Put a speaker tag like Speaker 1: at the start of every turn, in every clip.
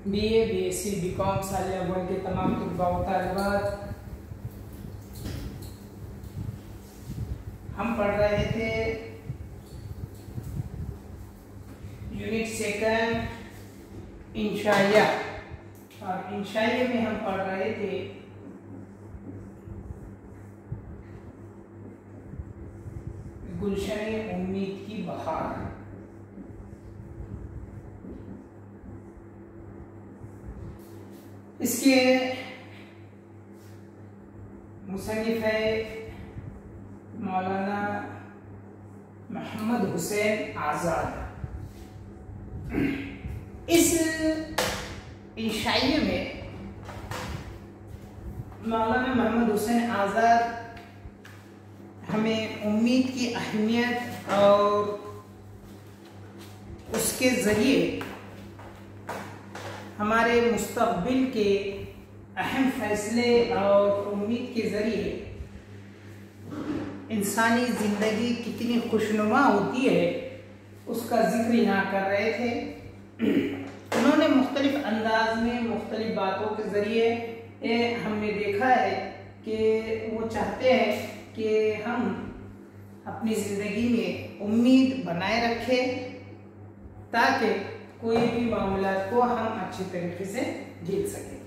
Speaker 1: BA, BSc, BCom साले अव्वल के तमाम तलबा व तालिबात, हम पढ़ रहे थे यूनिट सेकंड इंशाइया, और इंशाइया में हम पढ़ रहे थे गुलशन उम्मीद की बहार। इसके मुसन्निफ है मौलाना मोहम्मद हुसैन आज़ाद। इस इंशाइये में मौलाना मोहम्मद हुसैन आज़ाद हमें उम्मीद की अहमियत और उसके ज़रिए हमारे मुस्तक़बिल के अहम फैसले और उम्मीद के ज़रिए इंसानी ज़िंदगी कितनी खुशनुमा होती है उसका जिक्र यहाँ कर रहे थे। उन्होंने मुख्तलिफ अंदाज में मुख्तलिफ बातों के ज़रिए हमने देखा है कि वो चाहते हैं कि हम अपनी ज़िंदगी में उम्मीद बनाए रखें ताकि कोई भी मामला को हम अच्छे तरीके से जीत सकें।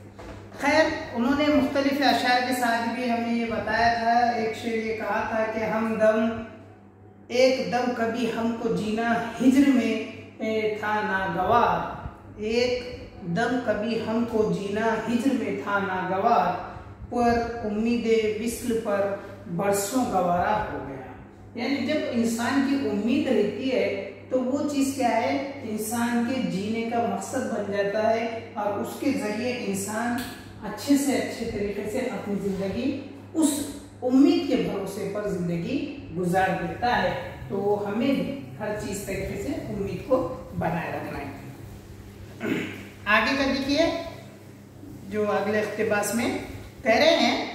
Speaker 1: खैर, उन्होंने मुख्तलिफ अशार के साथ भी हमें ये बताया था, एक शेर ये कहा था कि हम दम एक दम कभी हमको जीना हिज्र में था नागवार, एक दम कभी हमको जीना हिज्र में था नागवार, पर उम्मीदे विस्ल पर बरसों गवारा हो गया। यानी जब इंसान की उम्मीद रहती है तो वो चीज़ क्या है, इंसान के जीने का मकसद बन जाता है और उसके ज़रिए इंसान अच्छे से अच्छे तरीके से अपनी ज़िंदगी उस उम्मीद के भरोसे पर ज़िंदगी गुजार देता है। तो हमें भी हर चीज़ तरीके से उम्मीद को बनाए रखना है। आगे का देखिए, जो अगले इक़्तिबास में कह रहे हैं,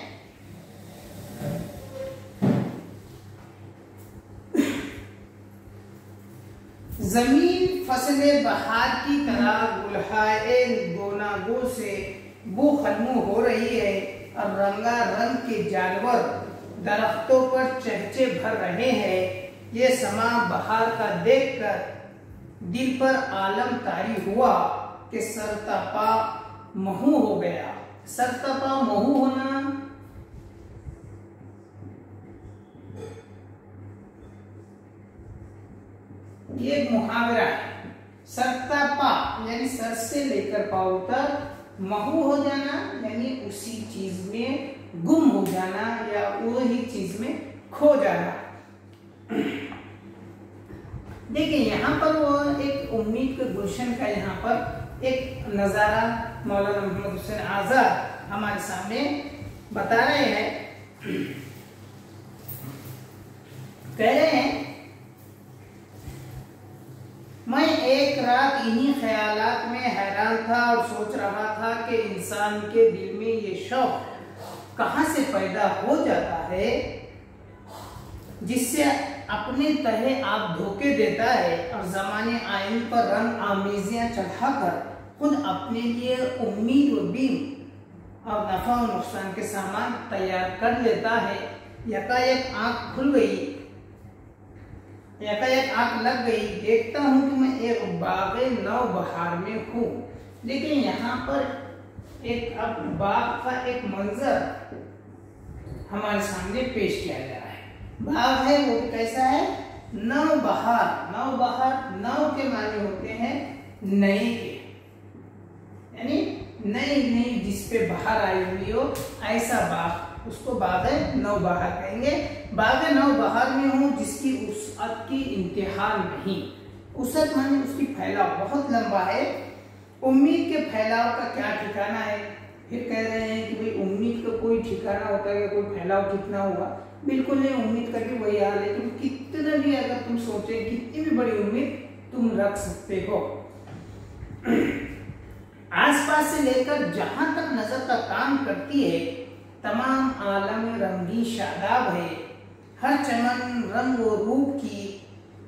Speaker 1: जमीन फसले बहार की तरह गुलहाए गोनागो से बो खलमू हो रही है और रंगा रंग के जानवर दरख्तों पर चहचे भर रहे हैं। ये समा बहार का देखकर दिल पर आलम तारी हुआ कि सरतपा महू हो गया। सरतपा महू होना ये मुहावरा है। सरतपा यानी सर से लेकर पाँव तक, महू हो जाना यानी उसी चीज में गुम हो जाना या वही चीज में खो जाना। देखिए यहाँ पर वो एक उम्मीद के गुलशन का यहाँ पर एक नजारा मौलाना मोहम्मद हुसैन आज़ाद हमारे सामने बता रहे हैं। कह रहे हैं, मैं एक रात इन्हीं ख्यालात में हैरान था और सोच रहा था कि इंसान के दिल में ये शौक कहाँ से पैदा हो जाता है जिससे अपने तहे आप धोखे देता है और ज़माने आइन पर रंग आमेजियाँ चढ़ाकर खुद अपने लिए उम्मीद व बीम और नफा और नुकसान के सामान तैयार कर लेता है। यकायक आँख खुल गई, यकायक आँख लग गई, देखता हूँ कि मैं एक बाग़े नौ बहार में हूँ। लेकिन यहाँ पर एक अब बाग का एक मंजर हमारे सामने पेश किया जा रहा है। बाग है वो कैसा है, नौ बहार। नौ बहार, नौ के माने होते हैं नए के, यानी नई नई जिसपे बहार आई हुई हो, ऐसा बाग, उसको बाग़े नौ बहार कहेंगे। बाग़े नौ बहार में हूँ जिसकी वुसअत की इंतहा नहीं। वुसअत माने उसकी फैलाव बहुत लंबा है। उम्मीद के फैलाव का क्या ठिकाना है। फिर कह रहे हैं कि भाई उम्मीद का कोई ठिकाना होता है, कोई फैलाव कितना हुआ, बिल्कुल नहीं। उम्मीद का भी वही हाल है। तुम कितना भी अगर तुम सोचे, कितनी भी बड़ी उम्मीद तुम रख सकते हो। आसपास से लेकर जहां तक नजर का काम करती है, तमाम आलम रंगी शादाब है। हर चमन रंग व रूप की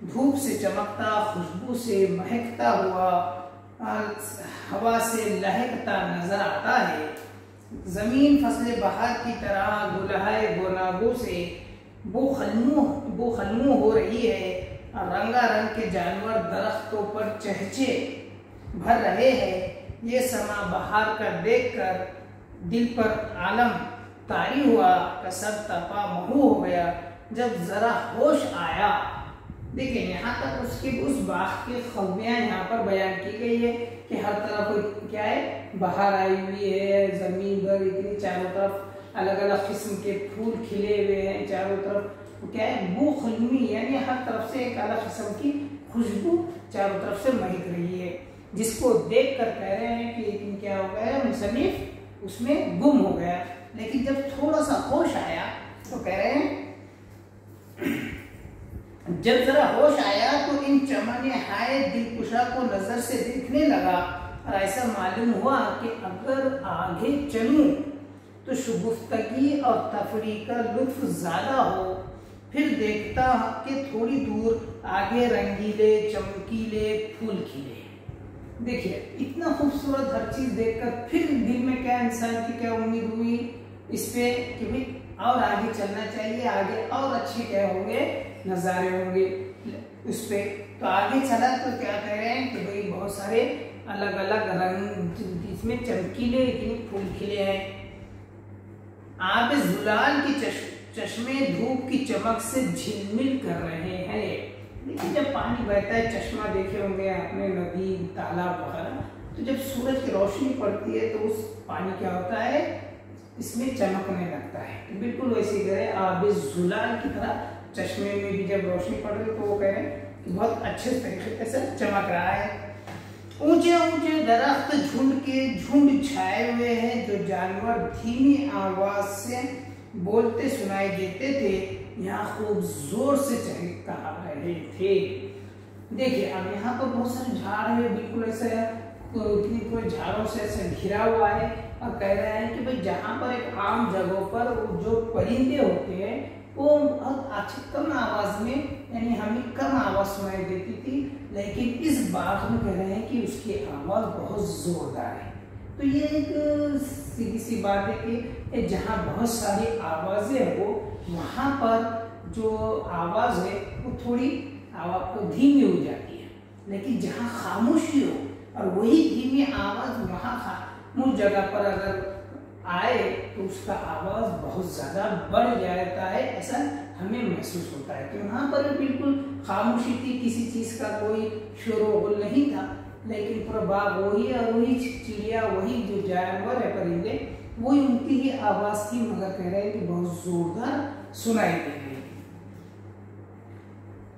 Speaker 1: धूप से चमकता, खुशबू से महकता हुआ हवा से लहकता नजर आता है। जमीन फसले बहार की तरह गुलहाए गोनागो से बोखलमू हो रही है और रंगारंग के जानवर दरख्तों पर चहचे भर रहे हैं। ये समा बहार का देखकर दिल पर आलम तारी हुआ, कसर तपा महू हो गया। जब जरा होश आया, देखिए यहाँ तक उसके उस बाग की ख़ूबियाँ यहाँ पर बयान की गई है कि हर तरफ क्या है, बहार आई हुई है, जमीन पर इतनी चारों तरफ अलग अलग किस्म के फूल खिले हुए हैं, चारों तरफ क्या है, बू खुलमी, यानी हर तरफ से एक अलग किस्म की खुशबू चारों तरफ से महक रही है, जिसको देख कर कह रहे हैं कि लेकिन क्या हो गया, मुसन्निफ उसमें गुम हो गया। लेकिन जब थोड़ा सा होश आया तो कह रहे हैं जब जरा होश आया तो इन चमने हाय दिलकुशा को नजर से देखने लगा और ऐसा मालूम हुआ कि अगर आगे चलूं तो शुगुफ्तगी और तफरी का लुत्फ ज्यादा हो। फिर देखता कि थोड़ी दूर आगे रंगीले चमकीले फूल खिले। देखिए इतना खूबसूरत हर चीज देखकर फिर दिल में क्या इंसान की क्या उम्मीद हुई इस पे कि भाई और आगे चलना चाहिए, आगे और अच्छे क्या होंगे, नज़ारे होंगे उस पे। तो आगे चला तो क्या कह रहे हैं कि भाई बहुत सारे अलग अलग रंग इसमें चमकीले इतने फूल खिले हैं। आब जुलाल की चश्मे धूप की चमक से झिलमिल कर रहे हैं। देखिए जब पानी बहता है, चश्मा देखे होंगे आपने, नदी तालाब वगैरह, तो जब सूरज की रोशनी पड़ती है तो उस पानी क्या होता है, इसमें चमकने लगता है। तो बिल्कुल वैसे ही करें आब जुलाल की तरह चश्मे में भी जब रोशनी पड़ रही है तो वो कह रहे हैं कि बहुत अच्छे तरीके से चमक रहा है। ऊंचे ऊंचे दरख्त झुंड के झुंड छाए हुए हैं, जो जानवर धीमी आवाज से बोलते सुनाई देते थे, यहाँ खूब जोर से कहा रहे थे। देखिए अब यहाँ पर बहुत सारे झाड़ है, बिल्कुल ऐसा पूरे झाड़ों से ऐसे घिरा हुआ है और कह रहे हैं कि भाई जहाँ पर एक आम जगहों पर जो परिंदे होते हैं वो बहुत अच्छी कम आवाज में, यानी हमें कम आवाज सुनाई देती थी, लेकिन इस बाग में कह रहे हैं कि उसकी आवाज बहुत जोरदार है। तो ये एक सीधी सी बात है कि जहाँ बहुत सारी आवाजें हो वहाँ पर जो आवाज है वो थोड़ी आवाज धीमी हो जाती है, लेकिन जहाँ खामोशी हो और वही धीमी आवाज वहाँ खामोश जगह पर अगर आए तो उसका आवाज बहुत ज्यादा बढ़ जाता है, ऐसा हमें महसूस होता है। तो यहाँ पर बिल्कुल खामोशी थी, किसी चीज का कोई शोर नहीं था, लेकिन पूरा बाग वही और वही चिड़िया, वही जो जानवर है परिंदे, वही उनकी ही आवाज थी, मगर कह रहे हैं कि बहुत जोरदार सुनाई दे रही।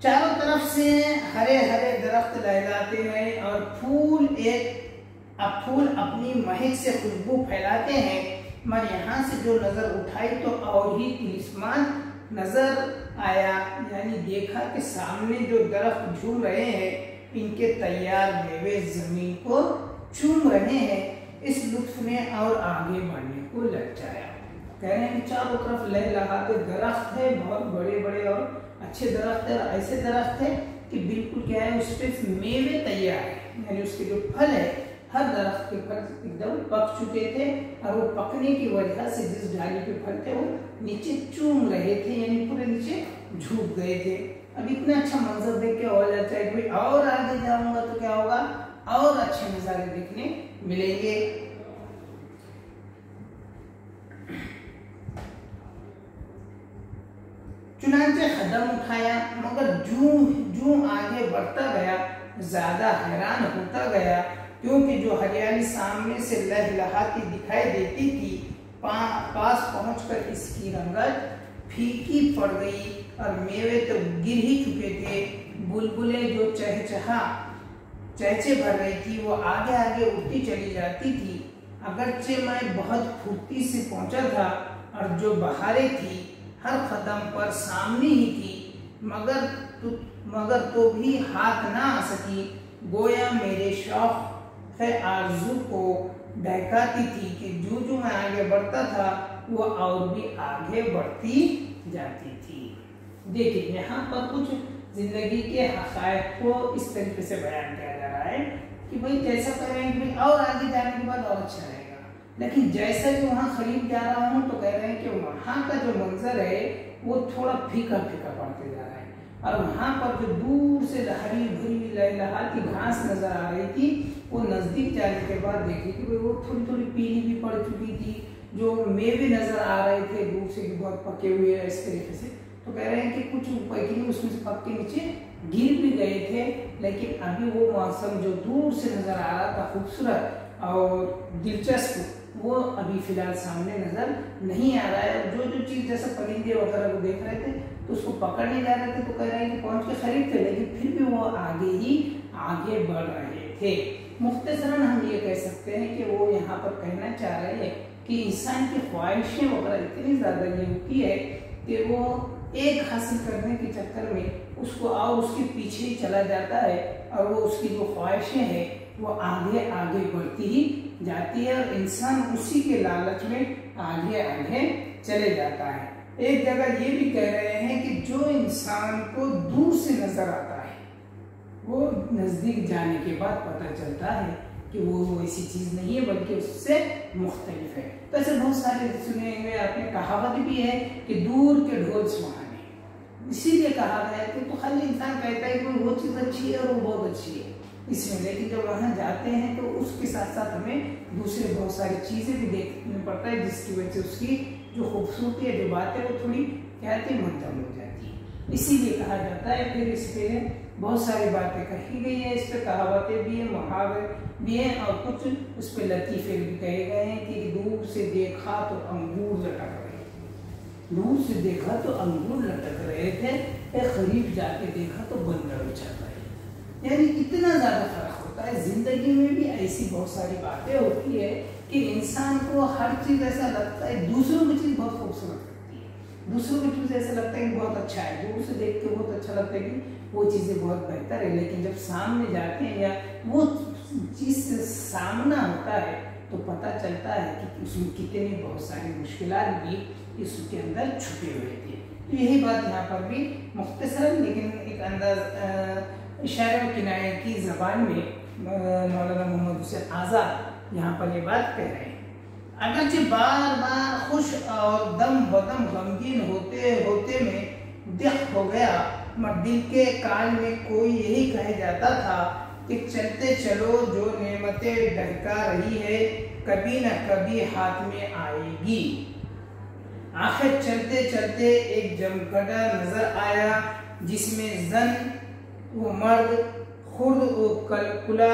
Speaker 1: चारों तरफ से हरे हरे दरख्त लहराते हैं और फूल अपनी महक से खुशबू फैलाते हैं, मगर यहाँ से जो नजर उठाई तो और ही तिलिस्मान नजर आया, यानी देखा कि सामने जो दरख्त झूम रहे हैं इनके तैयार मेवे जमीन को चूम रहे हैं। इस लुत्फ ने और आगे बढ़ने को ललचाया। कह रहे हैं चारों तरफ लहलहाते दरख्त है, बहुत बड़े बड़े और अच्छे दरख्त है, ऐसे दरख्त है कि बिल्कुल क्या है, उस पर मेवे तैयार है, यानी उसके जो फल है हर दरख्त के फल एकदम पक चुके थे और वो पकने की वजह से जिस डाली के फल थे वो नीचे चूम रहे थे, यानी पूरे नीचे झुक गए थे। अब इतना अच्छा मंजर देख के हो जाता है कि और आगे जाऊंगा तो क्या होगा, और अच्छे नजारे देखने मिलेंगे। चुनांचे कदम उठाया, मगर जूं आगे बढ़ता गया ज्यादा हैरान होता गया, क्योंकि जो हरियाली सामने से लहलहाती दिखाई देती थी पास पहुंचकर इसकी रंगत फीकी पड़ गई और मेवे तो गिर ही चुके थे। बुलबुलें जो चहचे भर रही थी वो आगे आगे उड़ती चली जाती थी। अगरचे मैं बहुत फुर्ती से पहुंचा था और जो बहारें थी हर कदम पर सामने ही थी, मगर तो भी हाथ ना आ सकी। गोया मेरे शौक आरज़ू को बहकाती थी कि जो मैं आगे बढ़ता था वो और भी आगे बढ़ती जाती थी। देखिए यहाँ पर कुछ जिंदगी के हक़ाइक़ को इस तरीके से बयान किया जा रहा है कि भाई जैसा कह रहे हैं कि और आगे जाने के बाद और अच्छा रहेगा, लेकिन जैसा कि वहाँ करीब जा रहा हूँ तो कह रहे हैं कि वहाँ का जो मंजर है वो थोड़ा फीका फीका पड़ते जा रहा है, और वहाँ पर जो दूर से हरी भरी लहलहाती घास नजर आ रही थी वो नजदीक जाने के बाद देखी कि भाई वो थोड़ी थोड़ी पीली भी पड़ चुकी थी, जो मेवे नजर आ रहे थे दूर से कि बहुत पके हुए हैं इस तरीके से, तो कह रहे हैं कि कुछ पैकिंग उसमें से पक के नीचे गिर भी गए थे, लेकिन अभी वो मौसम जो दूर से नजर आ रहा था खूबसूरत और दिलचस्प, वो अभी फिलहाल सामने नजर नहीं आ रहा है। जो जो चीज जैसे परिंदे वगैरह को देख रहे थे तो उसको पकड़ने जा रहे थे, तो कह रहे हैं कि पहुंच के खरीद थे, लेकिन फिर भी वो आगे बढ़ रहे थे। मुख्तसरन हम ये कह सकते हैं कि वो यहाँ पर कहना चाह रहे हैं कि इंसान की ख्वाहिशें वगैरह इतनी ज्यादा ये होती है कि वो एक हासिल करने के चक्कर में उसको और उसके पीछे ही चला जाता है, और वो उसकी जो ख्वाहिशें हैं वो आगे आगे बढ़ती ही जाती है, और इंसान उसी के लालच में आगे आगे चले जाता है। एक जगह ये भी कह रहे हैं कि जो इंसान को दूर से नजर आता है वो नजदीक जाने के बाद पता चलता है कि वो ऐसी चीज नहीं है बल्कि उससे मुख्तलिफ है। तो ऐसे बहुत सारे सुने हुए आपने कहावत भी है कि दूर के ढोल सुहाने, इसीलिए कहा गया है कि तो खाली इंसान कहता है कि वो चीज अच्छी है और वो बहुत अच्छी है इसमें, लेकिन जब वहां जाते हैं तो उसके साथ साथ हमें दूसरे बहुत सारी चीजें भी देखने पड़ता है, जिसकी वजह से उसकी जो खूबसूरती है, जो बात है, वो थोड़ी कहते मंदम हो जाती है। इसीलिए कहा जाता है। फिर इस पे बहुत सारी बातें कही गई है, इस पे कहावतें भी है, मुहावरे भी है, और कुछ उस पे लतीफे भी कहे गए हैं कि दूर से देखा तो अंगूर लटक रहे थे, दूर से देखा तो अंगूर लटक रहे थे, करीब जाके देखा तो बंदर उछल रहे थे। यानी इतना ज्यादा फर्क होता है। जिंदगी में भी ऐसी बहुत सारी बातें होती है कि इंसान को हर चीज ऐसा लगता है, दूसरों की चीज बहुत खूबसूरत लगती है, दूसरों की चीज ऐसा लगता है कि बहुत अच्छा है, दूर से देख के बहुत अच्छा लगता है कि वो चीजें बहुत बेहतर है, लेकिन जब सामने जाते हैं या वो चीज से सामना होता है तो पता चलता है कि उसमें कितनी बहुत सारी मुश्किलात भी इसके अंदर छुपे हुए थे। तो यही बात यहाँ पर भी मुख्तसर लेकिन एक अंदाज इशारे और किनारे की जबान में मौलाना मोहम्मद हुसैन आज़ाद यहाँ पर ये बात कह रहे हैं। अगरचे बार बार खुश और दम बदम गमगीन होते होते में दिख हो गया, मगर दिल के कान में कोई यही कह जाता था कि चलते चलो, जो नेमतें डहका रही है कभी न कभी हाथ में आएगी। आखिर चलते चलते एक जमगढ़ा नजर आया जिसमें जन वो मर्द खुद वो कुला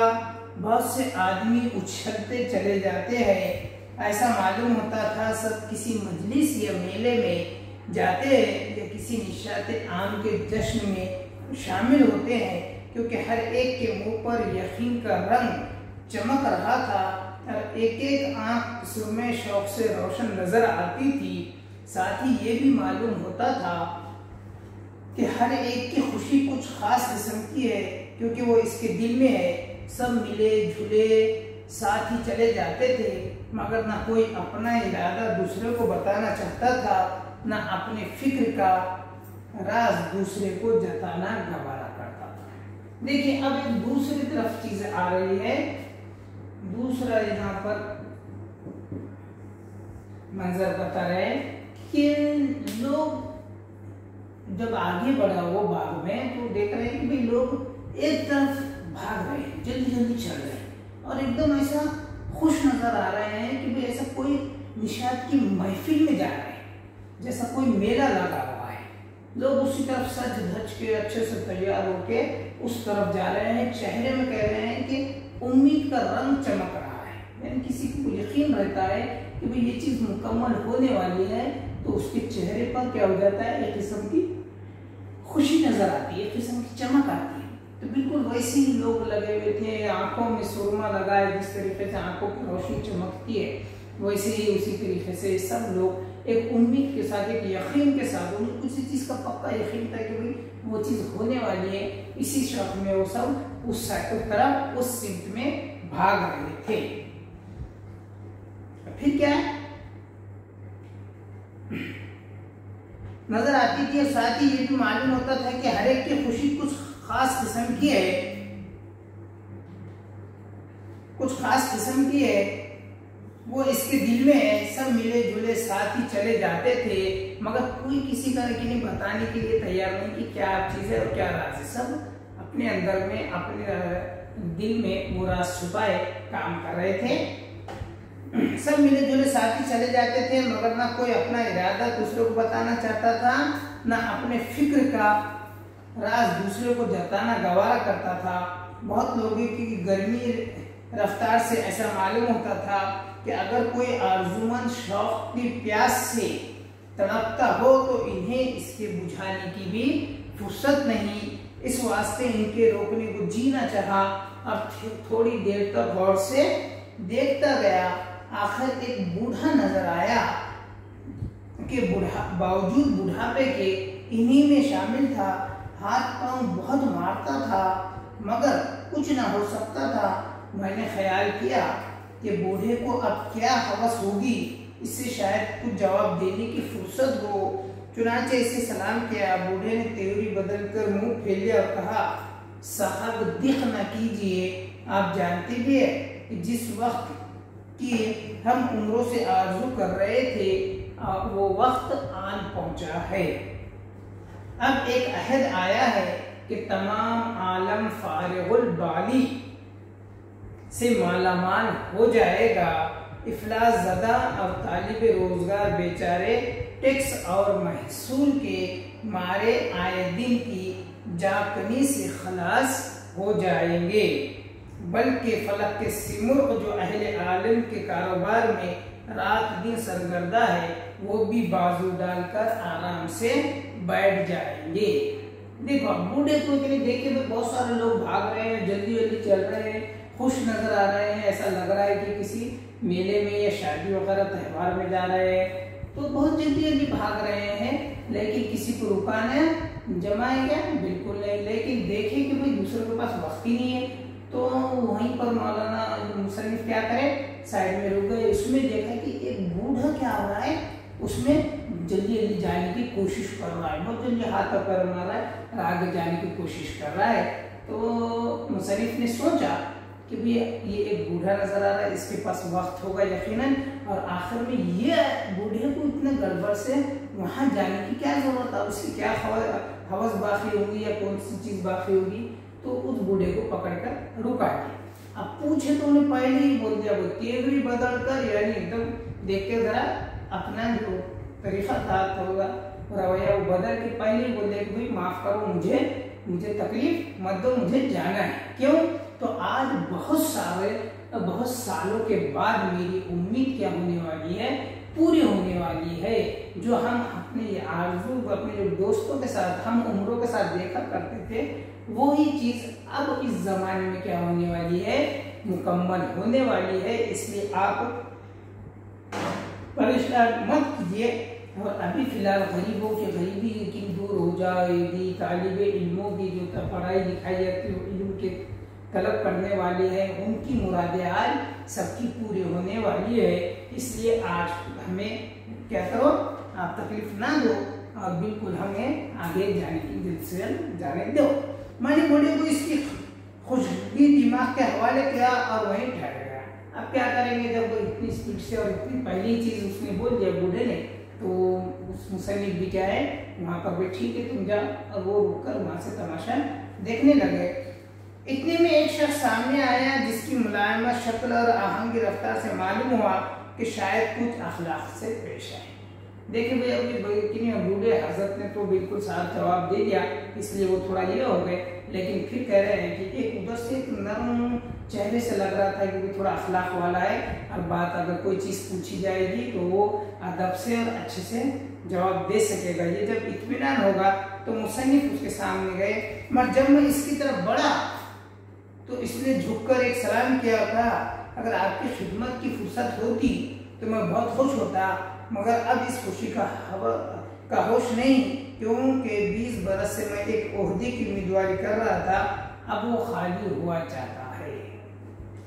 Speaker 1: बहुत से आदमी उछलते चले जाते हैं। ऐसा मालूम होता था सब किसी मजलिस या मेले में जाते हैं या किसी निशाते आम के जश्न में शामिल होते हैं, क्योंकि हर एक के मुंह पर यकीन का रंग चमक रहा था और एक एक आंख सुरमे शौक से रोशन नजर आती थी। साथ ही ये भी मालूम होता था कि हर एक की खुशी कुछ खास किस्म की है, क्योंकि वो इसके दिल में है। सब मिले झूले साथ ही चले जाते थे, मगर ना कोई अपना इरादा दूसरे को बताना चाहता था, ना अपने फिक्र का राज दूसरे को जताना गवारा करता था। देखिए अब एक दूसरी तरफ चीज आ रही है, दूसरा यहाँ पर मंजर बता रहे कि लोग जब आगे बढ़ा वो बाग में तो देख रहे हैं कि भाई लोग एक तरफ भाग रहे हैं, जल्दी जल्दी चल रहे हैं और एकदम ऐसा खुश नजर आ रहे हैं कि भाई ऐसा कोई निशात की महफिल में जा रहे हैं, जैसा कोई मेला लगा हुआ है। लोग उसी तरफ सज धज के अच्छे से तैयार होके उस तरफ जा रहे हैं। चेहरे में कह रहे हैं कि उम्मीद का रंग चमक रहा है, यानी किसी को यकीन रहता है कि भाई ये चीज मुकम्मल होने वाली है, तो उसके चेहरे पर क्या हो जाता है, एक किस्म की खुशी नजर आती है, एक किस्म की चमक आती है। तो बिल्कुल वैसे ही लोग लगे हुए थे, आंखों में सुरमा लगाए, जिस तरीके से आंखों की रोशनी चमकती है वैसे ही उसी तरीके से सब लोग एक उम्मीद के साथ, एक यकीन के साथ, उन्हें किसी चीज का पक्का यकीन था कि भाई वो चीज होने वाली है, इसी शौक में वो सब उस तरफ उस सिमत में भाग रहे थे। फिर क्या है नजर आती थी, और साथ ही ये भी मालूम होता था कि हर एक की खुशी कुछ खास किस्म की है। कुछ खास किस्म की है, वो इसके दिल में है। सब मिले जुले साथ ही चले जाते थे, मगर कोई किसी का नहीं बताने के लिए तैयार नहीं कि क्या चीज है और क्या राज है। सब अपने अंदर में, अपने दिल में वो राज छुपाए काम कर रहे थे। सब मिले जुले साथ ही चले जाते थे, मगर ना कोई अपना इरादा दूसरे को बताना चाहता था, ना अपने फिक्र का राज दूसरे को जताना गवारा करता था। बहुत लोगों की गर्मी रफ्तार से ऐसा मालूम होता था कि अगर कोई आरज़ूमंद शौक की प्यास से तड़पता हो तो इन्हें इसके बुझाने की भी फुर्सत नहीं। इस वास्ते इनके रोकने को जी न चाहा। अब थोड़ी देर तक गौर से देखता गया। आखिर एक बूढ़ा नजर आया कि बावजूद बुढ़ापे के इन्हीं में शामिल था। हाथ पांव बहुत मारता था, मगर कुछ ना हो सकता था। मैंने ख्याल किया कि बूढ़े को अब क्या हवस होगी, इससे शायद कुछ जवाब देने की फुर्सत हो। चुनाचे इसे सलाम किया। बूढ़े ने तेवरी बदलकर मुंह फेर लिया और कहा, साहब दिख न कीजिए, आप जानते भी है कि जिस वक्त की हम उम्रों से आरजू कर रहे थे वो वक्त आन पहुंचा है। अब एक अहद आया है कि तमाम आलम फारिगुल बाली से मालामाल हो जाएगा। इफलास ज़दा और तालिब रोजगार बेचारे टैक्स और महसूल के मारे आए दिन की जाकनी से खलास हो जाएंगे, बल्कि फलक के सिमुर्ग जो अहले आलम के कारोबार में रात दिन सरगर्दा है वो भी बाजू डालकर आराम से बैठ जाएंगे। देखो बूढ़े को इतने देखे में बहुत सारे लोग भाग रहे हैं, जल्दी जल्दी चल रहे हैं, खुश नजर आ रहे हैं। ऐसा लग रहा है कि किसी मेले में या शादी वगैरह त्यौहार में जा रहे हैं, तो बहुत जल्दी जल्दी भाग रहे हैं। लेकिन किसी को रुकाना जमाए क्या? बिल्कुल नहीं। लेकिन देखे कि भाई दूसरे के पास वक्त ही नहीं है, तो वहीं पर मौलाना मुसन्निफ क्या करे, साइड में रुक गए। उसमें देखा कि एक बूढ़ा क्या हो रहा है, उसमें जल्दी जल्दी जाने की कोशिश कर रहा है, बहुत जल्दी हाथ पैर मार रहा है और आगे जाने की कोशिश कर रहा है। तो मुसन्निफ ने सोचा कि भैया ये एक बूढ़ा नजर आ रहा है, इसके पास वक्त होगा यकीनन, और आखिर में ये बूढ़े को इतने गड़बड़ से वहां जाने की क्या जरूरत है, उसकी क्या हवस बाकी होगी या कौन सी चीज बाकी होगी। तो उस बूढ़े को पकड़कर रुका दिया। अब पूछे तो उन्हें पहले ही बोल दिया, वो तेवरी बदल कर, यानी एकदम देख के जरा अपना जो तरीका था थोड़ा रवैया वो बदल के पहले ही बोल दिया कि भाई माफ करो, मुझे तकलीफ मत दो, मुझे जाना है। क्यों? तो आज बहुत सालों के बाद मेरी उम्मीद क्या होने वाली है, पूरी होने वाली है। जो हम अपने आरज़ू अपने जो दोस्तों के साथ हम उम्रों के साथ देखा करते थे, वो ही चीज अब इस जमाने में क्या होने वाली है, मुकम्मल होने वाली है। इसलिए आप परेशान मत कीजिए। और अभी फिलहाल गरीबों की गरीबी लेकिन दूर हो जाएगी। तालिबे इल्मों की जो पढ़ाई लिखाई जाती है, इल्म के तलब करने वाले हैं, उनकी मुरादें आज सबकी पूरी होने वाली है। इसलिए आज हमें क्या करो, आप तकलीफ ना दो और बिल्कुल हमें आगे जाने की दिल से जाने दो। मैंने बूढ़े को इसकी खुशबी दिमाग के हवाले किया और वहीं ठहर गया। अब क्या करेंगे, जब इतनी स्पीड से और इतनी पहली चीज उसने बोल दिया बूढ़े ने, तो उस मुसन्निफ भी क्या है वहां पर भी ठीक है तुम जा, और वो रुककर वहां से तमाशा देखने लगे। इतने में एक शख्स सामने आया जिसकी मुलायमा शक्ल और आहंगी रफ्तार से मालूम हुआ कि शायद कुछ अखलाक से पेश आए। देखिए भाई अभी बूढ़े हजरत ने तो बिल्कुल साफ जवाब दे दिया, इसलिए वो थोड़ा ये हो गए। लेकिन फिर कह रहे हैं कि एक उधर से एक नरम चेहरे से लग रहा था कि थोड़ा अखलाक वाला है, और बात अगर कोई चीज पूछी जाएगी तो वो अदब से और अच्छे से जवाब दे सकेगा। ये जब इत्मीनान होगा तो मुसन्निफ उसके सामने गए, मगर जब मैं इसकी तरफ बढ़ा तो इसने झुककर एक सलाम किया था। अगर आपकी खिदमत की फुर्सत होती तो मैं बहुत खुश होता, मगर अब इस खुशी का होश नहीं, क्योंकि 20 बरस से मैं एक ओहदे की उम्मीदवारी कर रहा था, अब वो खाली हुआ चाहता है।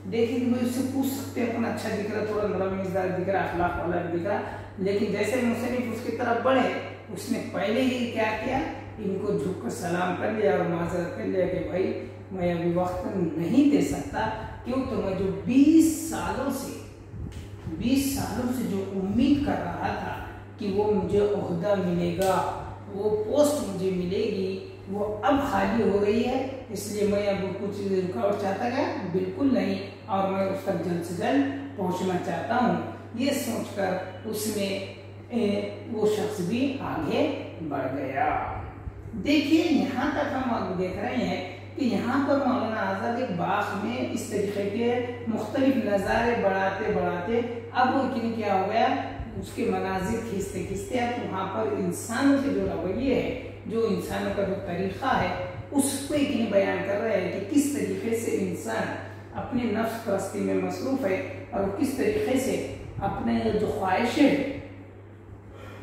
Speaker 1: देखिए कि मैं उससे पूछ सकते हैं, अपना अच्छा दिख रहा, थोड़ा नरम मिजाज दिख रहा, अखलाक वाला दिख रहा, लेकिन जैसे मुसन्निफ उसकी तरफ बढ़े उसने पहले ही क्या किया इनको झुककर सलाम कर लिया और माजरत कर लिया कि भाई मैं अभी वक्त नहीं दे सकता, क्यों तो मैं जो 20 सालों से जो उम्मीद कर रहा था कि वो मुझे ओहदा मिलेगा, वो पोस्ट मुझे मिलेगी, वो अब खाली हो रही है, इसलिए मैं अब कुछ रुकावट चाहता है बिल्कुल नहीं, और मैं उस तक जल्द से जल्द पहुंचना चाहता हूँ। ये सोचकर उसमें वो शख्स भी आगे बढ़ गया। देखिए यहाँ तक हम अब देख रहे हैं कि यहाँ पर मौलाना आज़ाद एक बाग में इस तरीके के मुख्तलिफ नज़ारे बढ़ाते बढ़ाते अब वो क्या हो गया, उसके मनाजिर खींचते खींचते अब वहाँ पर इंसानों के जो रवैये है, जो इंसानों का जो तरीक़ा है, उस पर बयान कर रहे हैं कि किस तरीके से इंसान अपने नफ्स परस्ती में मसरूफ़ है और किस तरीके से अपने जो ख्वाहिशें,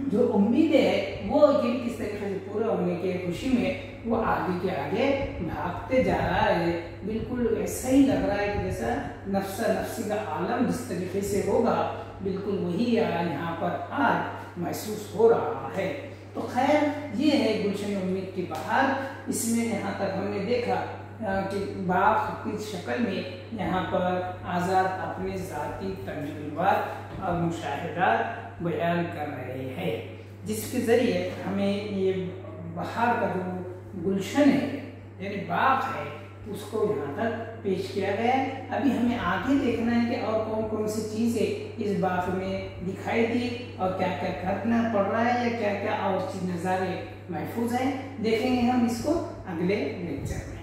Speaker 1: जो उम्मीदें है, वो किस तरीके से पूरा होने की खुशी में वो आगे के आगे भागते जा रहा है। बिल्कुल ऐसा ही लग रहा है कि जैसा नफ्सा नफ्सी का आलम जिस तरीके से होगा, बिल्कुल वही यहाँ पर आज महसूस हो रहा है। तो खैर ये है गुलशन उम्मीद की बहार। इसमें यहाँ तक हमने देखा कि बाग की शक्ल में यहाँ पर आज़ाद अपने ज़ाती तजुर्बात और मुशाहिदात बयान कर रहे हैं, जिसके ज़रिए हमें ये बहार का जो गुलशन है यानी बाग है उसको यहाँ तक पेश किया गया है। अभी हमें आगे देखना है कि और कौन कौन सी चीज़ें इस बाग में दिखाई दी और क्या क्या करना पड़ रहा है या क्या क्या और चीज़ नज़ारे महफूज हैं, देखेंगे हम इसको अगले लेक्चर में।